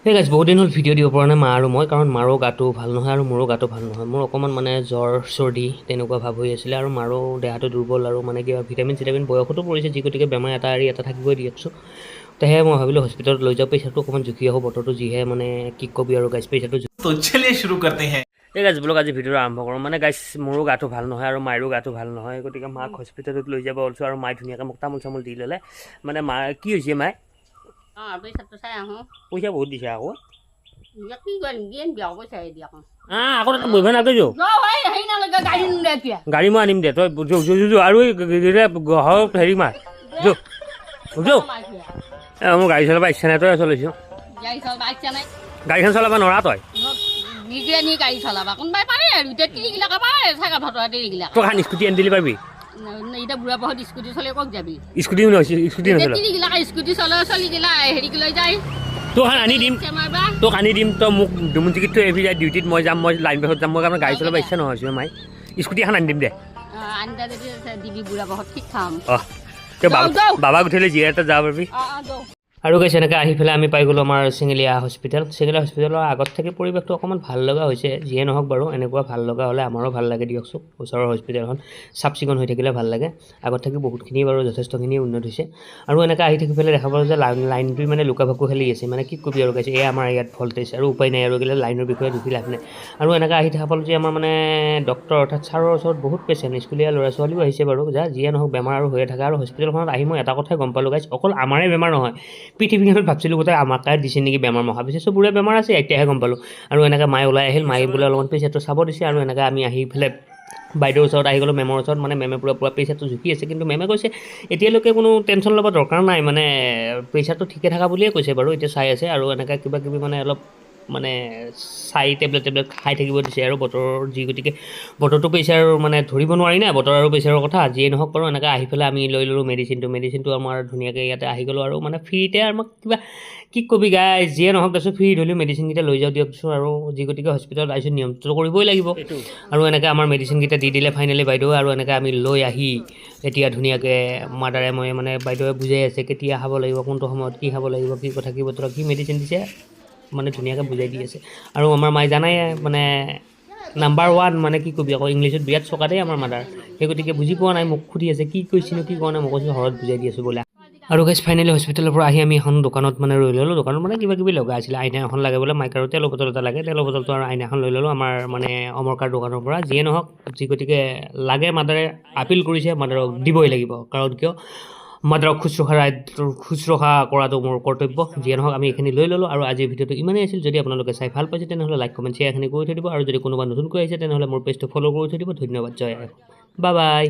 সেই গাইজ বহুত দিন হ'ল ভিডিঅ' দিব পৰা নাই মা আৰু মই, কাৰণ মাৰো গাটো ভাল নহয় আৰু মোৰো গাটো ভাল নহয়। মোৰ অকণমান মানে জ্বৰ চৰ্দি তেনেকুৱা ভাৱ হৈ আছিলে, আৰু মাৰো দেহাটো দুৰ্বল, আৰু মানে কিবা ভিটামিন চিটামিন বয়সতো পৰিছে, যি গতিকে বেমাৰ এটা এৰি এটা থাকিবই দিয়কচোন। তেহে মই ভাবিলোঁ হস্পিটেলত লৈ যাওঁ, প্ৰেছাৰটো অকণমান জুখি আহোঁ, বতৰটো যিহে মানে কি কবি আৰু গাইজ প্ৰেছাৰটো। তো চলিয়ে শুৰু কৰতে हैं। এই গাইজ বোলক আজি ভিডিঅ'টো আৰম্ভ কৰোঁ। মানে গাইজ মোৰো গাটো ভাল নহয় আৰু মাৰো গাটো ভাল নহয়, গতিকে মাক হস্পিটেলত লৈ যাব ওলছোঁ, আৰু মায়ে ধুনীয়াকৈ মোক তামোল চামোল দি ল'লে। মানে মা কি হৈছে মায়ে? পইচাটো চাই আহোঁ। পইচা বহুত দিছে আকৌ। কি কৰিম দিয়ে দিয়ক পইচা দিয়ক। আকৌ তাতে বহিব নালাগে। হেৰি নালাগে গাড়ী নিলে এতিয়া গাড়ী মই আনিম দে, তই আৰু হেৰি মাৰ মোৰ গাড়ী চলাব ইচ্ছা নাই, তই চলাইছোঁ। গাড়ী চলাব ইচ্ছা নাই, গাড়ীখন চলাব নোৱাৰা তই। নিজে নি গাড়ী চলাবা কোনোবাই পাৰে আৰু এতিয়া তিৰিগিলাকে পাৰে চাইকেল ভটোৱা তিৰিগিলাকে। তই খান স্কুটি আনি দিলি পাৰিবি? এতিয়া বুঢ়া বহত স্কুটি চলাই ক'ত যাবি? স্কুটি স্কুটি নচলা। তিৰিগিলাকে স্কুটি চলাই চলিগিলা হেৰিক লৈ যায়। তোক আনি দিম, তোক আনি দিম, তই মোক ডুমুন টিকেটটো এভি যায় ডিউটিত মই যাম, মই লাইন বাছত যাম, মই কাৰণ গাড়ী চলাব ইচ্ছা নহয় মাই। স্কুটি এখন আনি দিম দে। আনিতা যদি দিবি বুঢ়া বহত ঠিক খাম। তই বাবাক উঠিলে জীয়া এটা যাব পাৰিবি। আৰু কৈছে এনেকৈ আহি পেলাই আমি পাই গ'লোঁ আমাৰ চেঙেলীয়া হস্পিটেল। চেঙেলীয়া হস্পিটেলৰ আগত থাকি পৰিৱেশটো অকণমান ভাল লগা হৈছে, যিয়ে নহওক বাৰু এনেকুৱা ভাল লগা হ'লে আমাৰো ভাল লাগে দিয়কচোন। ওচৰৰ হস্পিটেলখন চাফ চিকুণ হৈ থাকিলে ভাল লাগে। আগত থাকি বহুতখিনি বাৰু যথেষ্টখিনি উন্নত হৈছে। আৰু এনেকৈ আহি থাকি পেলাই দেখা পালোঁ যে লাইনটো মানে লুকা ভাকু খেলি আছে, মানে কি কবি আৰু কৈছে এই আমাৰ ইয়াত ভল্টেজ আৰু উপায় নাই আৰু গ'লে লাইনৰ বিষয়ে দুখি লাভ নাই। আৰু এনেকৈ আহি দেখা পালোঁ যে আমাৰ মানে ডক্টৰ অৰ্থাৎ ছাৰৰ ওচৰত বহুত পেচেণ্ট, স্কুলীয়া ল'ৰা ছোৱালীও আহিছে বাৰু, যিয়ে নহওক বেমাৰ আৰু হৈয়ে থাকে। আৰু হস্পিটেলখনত আহি মই এটা কথাই গম পালোঁ গাইজ, অকল আমাৰে বেমাৰ নহয়, পৃথিৱীখনত ভাবছিলোঁ গোটেই আমাকে দিছে নেকি বেমাৰ, মহাবিশ্ব চবৰে বেমাৰ আছে, এতিয়াহে গম পালোঁ। আৰু এনেকৈ মায়ে ওলাই আহিল, মায়ে বোলে অলপমান প্ৰেছাৰটো চাব দিছে। আৰু এনেকৈ আমি আহি পেলাই বাইদেউৰ ওচৰত আহি গ'লোঁ, মেমৰ ওচৰত। মানে মেমে পুৰা প্ৰেছাৰটো জুখি আছে, কিন্তু মেমে কৈছে এতিয়ালৈকে কোনো টেনশ্যন ল'ব দৰকাৰ নাই, মানে প্ৰেছাৰটো ঠিকে থকা বুলিয়ে কৈছে বাৰু, এতিয়া চাই আছে। আৰু এনেকৈ কিবা কিবি মানে অলপ মানে চাই টেবলেট খাই থাকিব দিছে। আৰু বতৰৰ যি গতিকে বতৰটো প্ৰেছাৰ মানে ধৰিব নোৱাৰি না, বতৰ আৰু প্ৰেছাৰৰ কথা, যিয়ে নহওক বাৰু। এনেকৈ আহি পেলাই আমি লৈ ল'লোঁ মেডিচিনটো আমাৰ ধুনীয়াকৈ ইয়াতে আহি গ'লোঁ, আৰু মানে ফ্ৰীতে আমাক কিবা কি কবি গাইজ, যিয়ে নহওক দেচোন ফ্ৰী হ'লেও মেডিচিনকেইটা লৈ যাওঁ দিয়কচোন। আৰু যি গতিকে হস্পিটেলত আহিছোঁ নিয়মটো কৰিবই লাগিব। আৰু এনেকৈ আমাৰ মেডিচিনকেইটা দি দিলে ফাইনেলি বাইদেউ। আৰু এনেকৈ আমি লৈ আহি এতিয়া ধুনীয়াকৈ মাদাৰে মই মানে বাইদেৱে বুজাই আছে কেতিয়া খাব লাগিব, কোনটো সময়ত কি খাব লাগিব, কি কথা কি বতৰা কি মেডিচিন দিছে, মানে ধুনীয়াকৈ বুজাই দি আছে। আৰু আমাৰ মায়ে জানাই মানে নাম্বাৰ 1 মানে কি কবি আকৌ, ইংলিছত বিৰাট চোকা দেই আমাৰ মাদাৰ। সেই গতিকে বুজি পোৱা নাই, মোক সুধি আছে কি কৈছিলোঁ কি কোৱা নাই, মই কৈছোঁ ঘৰত বুজাই দি আছোঁ বোলে। আৰু গাইজ ফাইনেলি হস্পিটেলৰ পৰা আহি আমি এখন দোকানত মানে ৰৈ ল'লোঁ। দোকানত মানে কিবা কিবি লগা আছিলে, আইনা এখন লাগে বোলে মাইক, আৰু তেলৰ বটল এটা লাগে, তেলৰ বটলটো আৰু আইনা এখন লৈ ল'লোঁ আমাৰ মানে অমৰকাৰ দোকানৰ পৰা। যিয়ে নহওক যি গতিকে লাগে, মাদাৰে আপিল কৰিছে, মাদাৰক দিবই লাগিব, কাৰণ কিয় মাদাৰক শুশ্ৰূষা কৰাটো মোৰ কৰ্তব্য। যিয়ে নহওক আমি এইখিনি লৈ ল'লোঁ। আৰু আজিৰ ভিডিঅ'টো ইমানেই আছিল। যদি আপোনালোকে চাই ভাল পাইছে তেনেহ'লে লাইক কমেণ্ট শ্বেয়াৰখিনি কৰি থৈ দিব, আৰু যদি কোনোবা নতুনকৈ আহিছে তেনেহ'লে মোৰ পেজটো ফ'ল' কৰি থৈ দিব। ধন্যবাদ, জয় আই, বাই বাই।